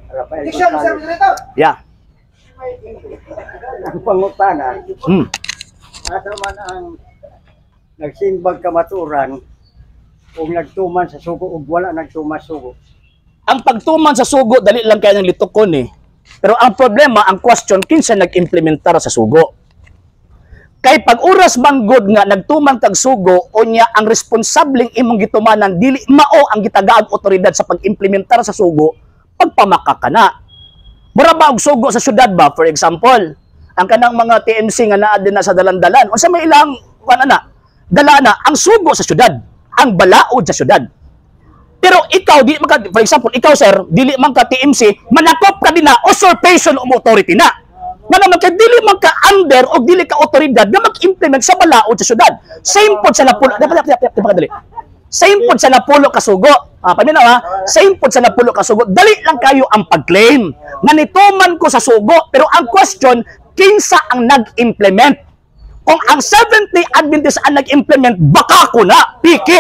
Rafael Diksyon, Mr. Gonzales. Moderator. Yeah. Ang pangutana, asa man ang nagsimbag kamaturan kung nagtuman sa sugo o wala nagtuman sa sugo. Ang pagtuman sa sugo, dali lang kaya ng litukon eh. Pero ang problema, ang question, kinsa nag-implementar sa sugo? Kay pag oras banggod nga nagtuman kag sugo, o niya ang responsableng imong gitumanan, dili mao ang gitagaag otoridad sa pag-implementar sa sugo, pagpamaka ka na. Mura ba og sugo sa syudad ba? For example, ang kanang mga TMC nga naa din na sa dalan-dalan, unsa may ilang dala na ang sugo sa syudad, ang balaod sa syudad. Pero ikaw, di man ka, for example, ikaw sir, dili man ka TMC, manakop ka din na usurpation of authority na. Nga naman ka, dili man ka under o dili ka otoridad na mag-implement sa balaod sa syudad. Same pod sa napulo, same pod sa napulo ka sugo. Paminaw ha, same pod sa napulo ka sugo. Dali lang kayo ang pag-claim. Nanituman ko sa sugo, pero ang question, kinsa ang nag-implement? Kung ang 70 Adventist ang nag-implement, baka ko na, piki.